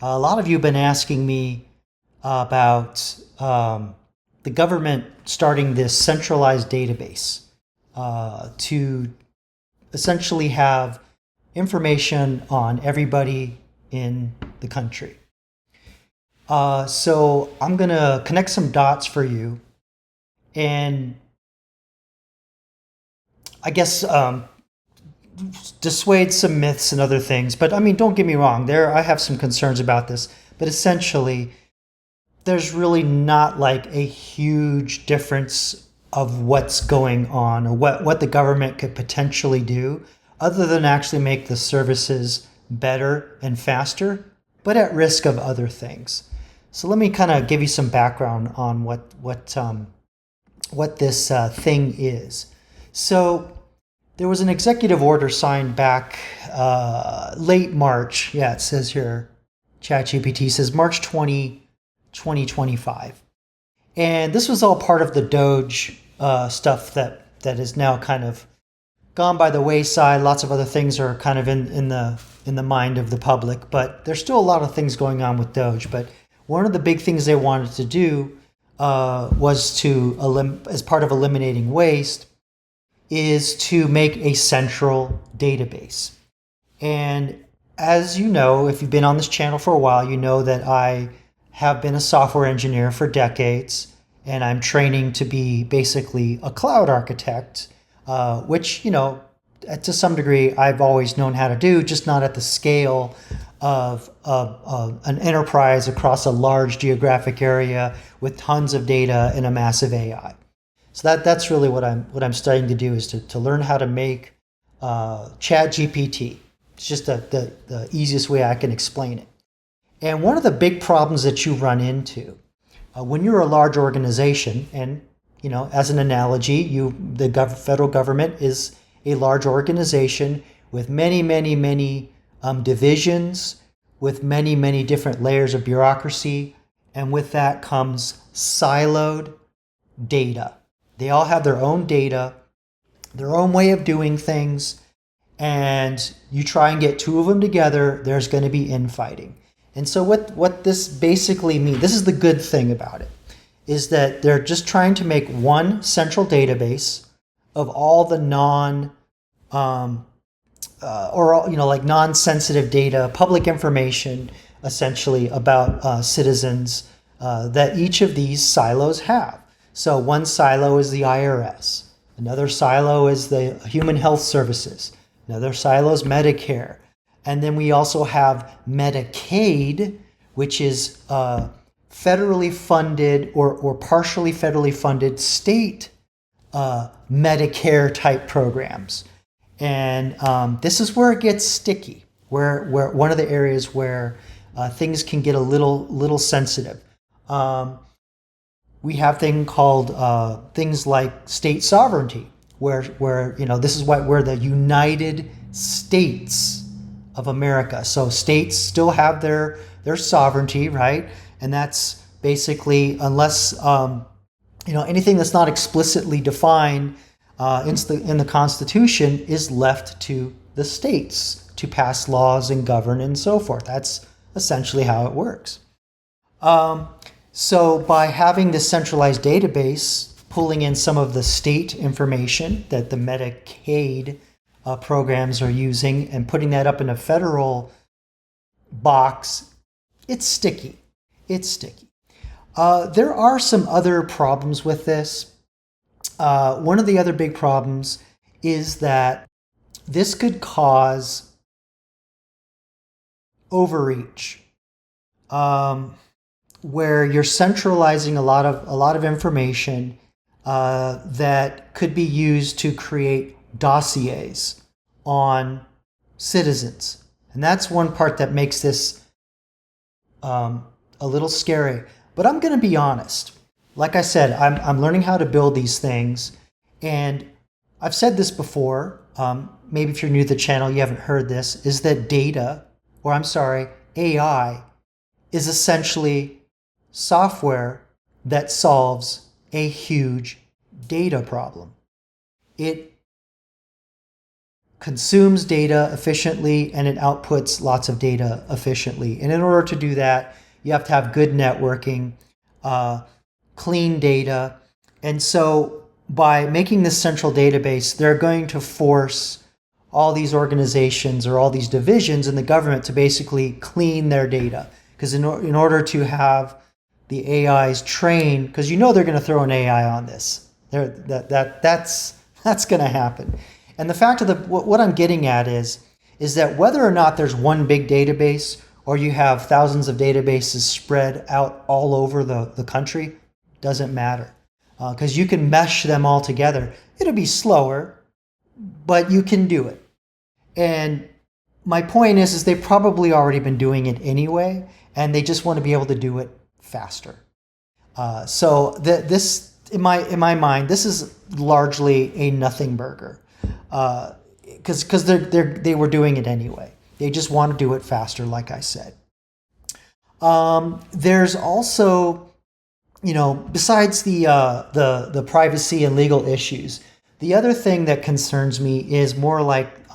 A lot of you have been asking me about the government starting this centralized database to essentially have information on everybody in the country. So I'm going to connect some dots for you and I guess dissuade some myths and other things. But I mean, don't get me wrong, I have some concerns about this. But essentially, there's really not like a huge difference of what's going on or what the government could potentially do other than actually make the services better and faster, but at risk of other things. So let me kind of give you some background on what this thing is. So there was an executive order signed back late March. Yeah, it says here, ChatGPT says March 2025. And this was all part of the Doge stuff that is now kind of gone by the wayside. Lots of other things are kind of in the mind of the public, but there's still a lot of things going on with Doge. But one of the big things they wanted to do was to, as part of eliminating waste, is to make a central database. And as you know, if you've been on this channel for a while, you know that I have been a software engineer for decades, and I'm training to be basically a cloud architect, which, to some degree, I've always known how to do, just not at the scale of an enterprise across a large geographic area with tons of data and a massive AI. So that's really what I'm studying to do, is to learn how to make ChatGPT. It's just the easiest way I can explain it. And one of the big problems that you run into when you're a large organization, and as an analogy, the federal government is a large organization with many divisions, with many different layers of bureaucracy, and with that comes siloed data. They all have their own data, their own way of doing things, and you try and get two of them together, there's going to be infighting. And so what this basically means, this is the good thing about it, is that they're just trying to make one central database of all the non-sensitive data, public information, essentially about citizens that each of these silos have. So one silo is the IRS, another silo is the Human Health Services, another silo is Medicare, and then we also have Medicaid, which is federally funded or partially federally funded state Medicare type programs. And this is where it gets sticky, where one of the areas where things can get a little sensitive. We have things like state sovereignty, where this is where the United States of America. So states still have their sovereignty, right? And that's basically, unless anything that's not explicitly defined in the Constitution is left to the states to pass laws and govern and so forth. That's essentially how it works. So by having this centralized database, pulling in some of the state information that the Medicaid programs are using and putting that up in a federal box, it's sticky. It's sticky. There are some other problems with this. One of the other big problems is that this could cause overreach, where you're centralizing a lot of information that could be used to create dossiers on citizens. And that's one part that makes this a little scary. But I'm going to be honest. Like I said, I'm learning how to build these things. And I've said this before, maybe if you're new to the channel, you haven't heard this, is that AI is essentially software that solves a huge data problem. It consumes data efficiently and it outputs lots of data efficiently. And in order to do that, you have to have good networking, clean data. And so by making this central database, they're going to force all these organizations or all these divisions in the government to basically clean their data. Because in order to have the AIs trained, because they're going to throw an AI on this. That's going to happen. And the fact of what I'm getting at is that whether or not there's one big database or you have thousands of databases spread out all over the country, doesn't matter. Because you can mesh them all together. It'll be slower, but you can do it. And my point is they've probably already been doing it anyway, and they just want to be able to do it faster. So this, in my mind, this is largely a nothing burger, because they were doing it anyway. They just want to do it faster, like I said. There's also, besides the privacy and legal issues, the other thing that concerns me is more like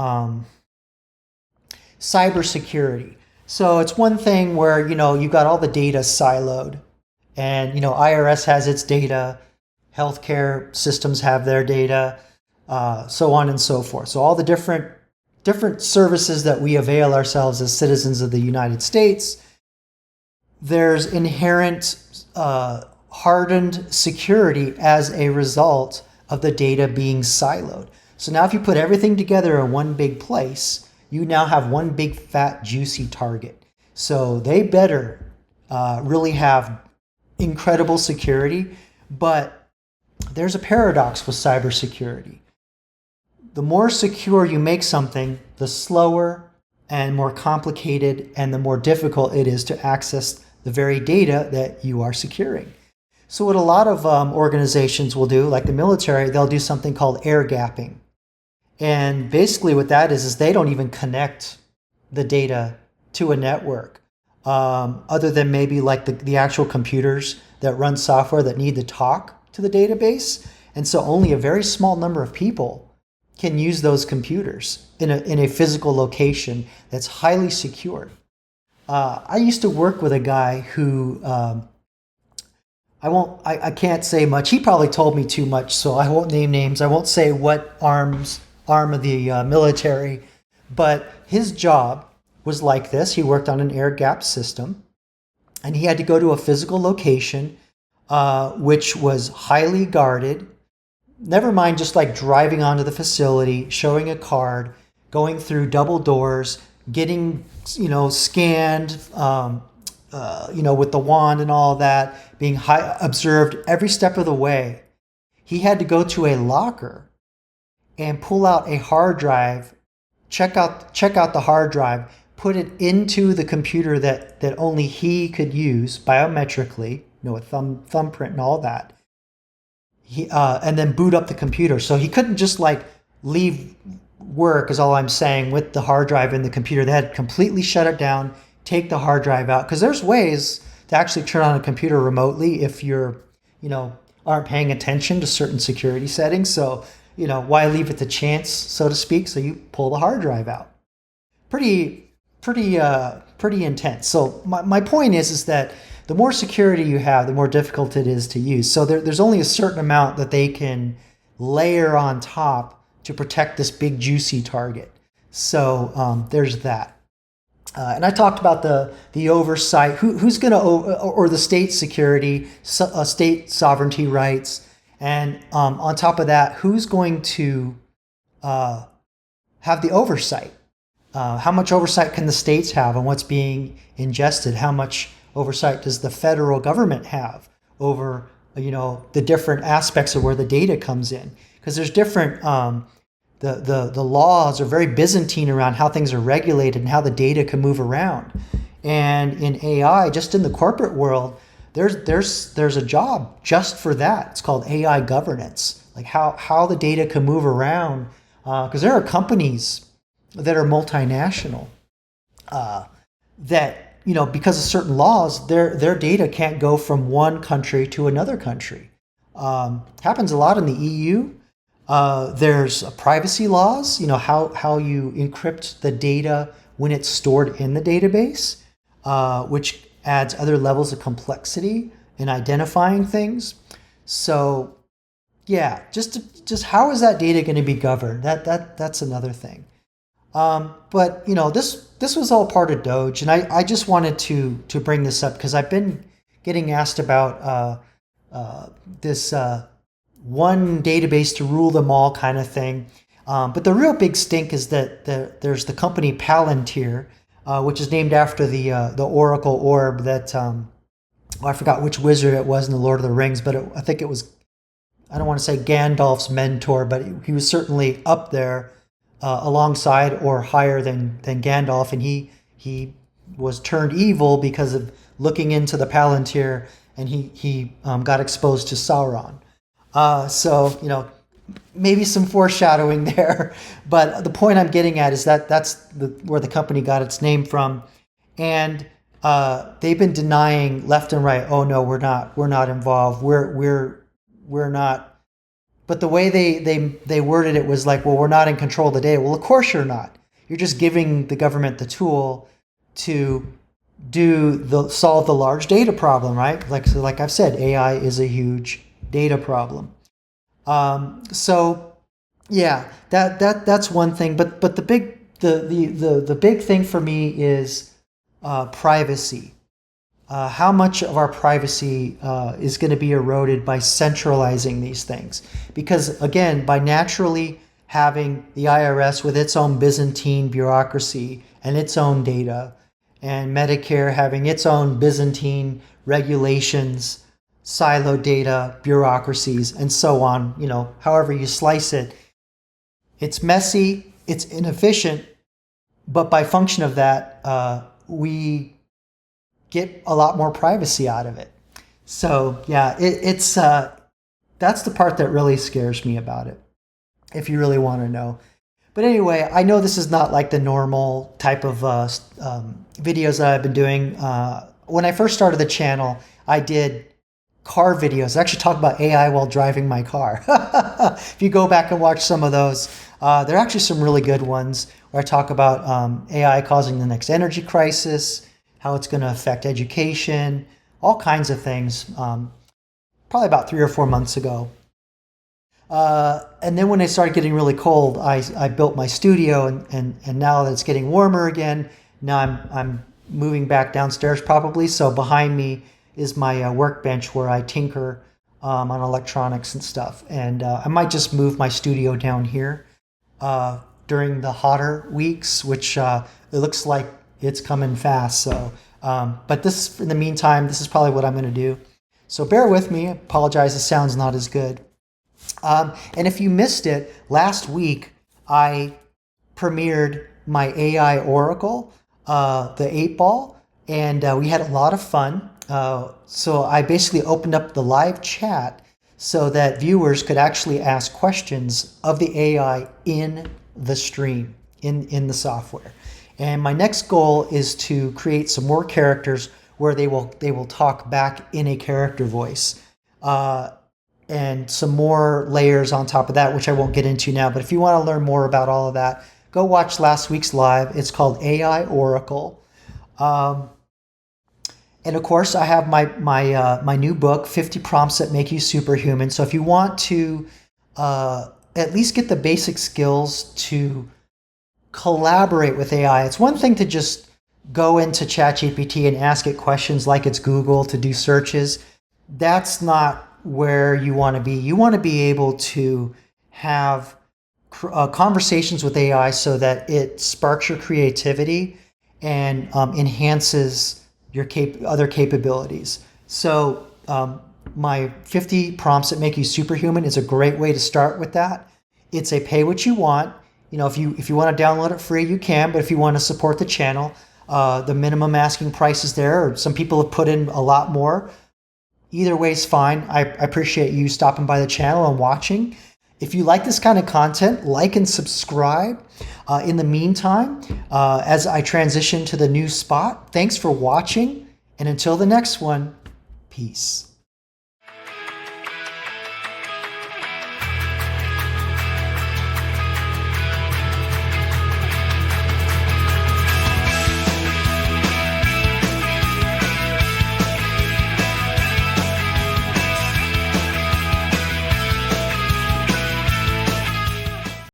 cybersecurity. So it's one thing where, you got all the data siloed and, IRS has its data, healthcare systems have their data, so on and so forth. So all the different services that we avail ourselves as citizens of the United States, there's inherent hardened security as a result of the data being siloed. So now if you put everything together in one big place, you now have one big fat juicy target. So they better really have incredible security, but there's a paradox with cybersecurity. The more secure you make something, the slower and more complicated and the more difficult it is to access the very data that you are securing. So what a lot of organizations will do, like the military, they'll do something called air gapping. And basically what that is they don't even connect the data to a network, other than maybe like the actual computers that run software that need to talk to the database. And so only a very small number of people can use those computers in a physical location that's highly secured. I used to work with a guy who, I can't say much. He probably told me too much, so I won't name names. I won't say what arm of the military, but his job was like this. He worked on an air gap system, and he had to go to a physical location, which was highly guarded. Never mind just like driving onto the facility, showing a card, going through double doors, getting, scanned, with the wand and all that, being observed every step of the way. He had to go to a locker and pull out a hard drive, check out the hard drive, put it into the computer that only he could use biometrically, with thumbprint and all that. And then boot up the computer. So he couldn't just like leave work, is all I'm saying, with the hard drive in the computer. They had to completely shut it down, take the hard drive out, because there's ways to actually turn on a computer remotely if you're, aren't paying attention to certain security settings. So, why leave it to chance, so to speak? So you pull the hard drive out. Pretty intense. So my point is that the more security you have, the more difficult it is to use. So there's only a certain amount that they can layer on top to protect this big juicy target. So there's that. And I talked about the oversight, who's going to, or the state security, state sovereignty rights. And on top of that, who's going to have the oversight? How much oversight can the states have on what's being ingested? How much oversight does the federal government have over, the different aspects of where the data comes in? Because there's different, the laws are very Byzantine around how things are regulated and how the data can move around. And in AI, just in the corporate world, there's a job just for that. It's called AI governance, like how the data can move around. Because there are companies that are multinational that, because of certain laws, their data can't go from one country to another country. Happens a lot in the EU. There's privacy laws, how you encrypt the data when it's stored in the database, which adds other levels of complexity in identifying things. So yeah, just how is that data going to be governed? That's another thing. But this was all part of Doge, and I just wanted to bring this up because I've been getting asked about this one database to rule them all kind of thing. But the real big stink is that there's the company Palantir, which is named after the Oracle orb that I forgot which wizard it was in the Lord of the Rings, but I think it was, I don't want to say Gandalf's mentor, but he was certainly up there alongside or higher than Gandalf, and he was turned evil because of looking into the Palantir, and he got exposed to Sauron. So maybe some foreshadowing there, but the point I'm getting at is that that's where the company got its name from, and they've been denying left and right. Oh no, we're not involved. We're not. But the way they worded it was like, well, we're not in control of the data. Well, of course you're not. You're just giving the government the tool to solve the large data problem, right? Like I've said, AI is a huge data problem. So yeah, that's one thing. But the big thing for me is privacy. How much of our privacy is going to be eroded by centralizing these things? Because again, by naturally having the IRS with its own Byzantine bureaucracy and its own data, and Medicare having its own Byzantine regulations, silo data, bureaucracies, and so on, however you slice it, it's messy, it's inefficient, but by function of that, we get a lot more privacy out of it. So yeah, it's that's the part that really scares me about it, if you really want to know. But anyway, I know this is not like the normal type of videos that I've been doing. When I first started the channel, I did car videos. I actually talked about AI while driving my car. If you go back and watch some of those, there are actually some really good ones where I talk about AI causing the next energy crisis, how it's going to affect education, all kinds of things, probably about 3 or 4 months ago. And then when it started getting really cold, I built my studio, and now that it's getting warmer again, now I'm moving back downstairs probably. So behind me is my workbench where I tinker on electronics and stuff. And I might just move my studio down here during the hotter weeks, which it looks like it's coming fast. So, but this, in the meantime, this is probably what I'm going to do. So bear with me. I apologize. The sound's not as good. And if you missed it, last week I premiered my AI Oracle, the 8-ball, and we had a lot of fun. So I basically opened up the live chat so that viewers could actually ask questions of the AI in the stream, in the software. And my next goal is to create some more characters where they will talk back in a character voice. And some more layers on top of that, which I won't get into now. But if you want to learn more about all of that, go watch last week's live. It's called AI Oracle. And of course, I have my new book, 50 Prompts That Make You Superhuman. So if you want to at least get the basic skills to collaborate with AI, it's one thing to just go into ChatGPT and ask it questions like it's Google to do searches. That's not where you want to be. You want to be able to have conversations with AI so that it sparks your creativity and enhances your other capabilities. So my 50 Prompts That Make You Superhuman is a great way to start with that. It's a pay what you want. If you want to download it free, you can. But if you want to support the channel, the minimum asking price is there. Or some people have put in a lot more. Either way is fine. I appreciate you stopping by the channel and watching. If you like this kind of content, like and subscribe. In the meantime, as I transition to the new spot, thanks for watching. And until the next one, peace.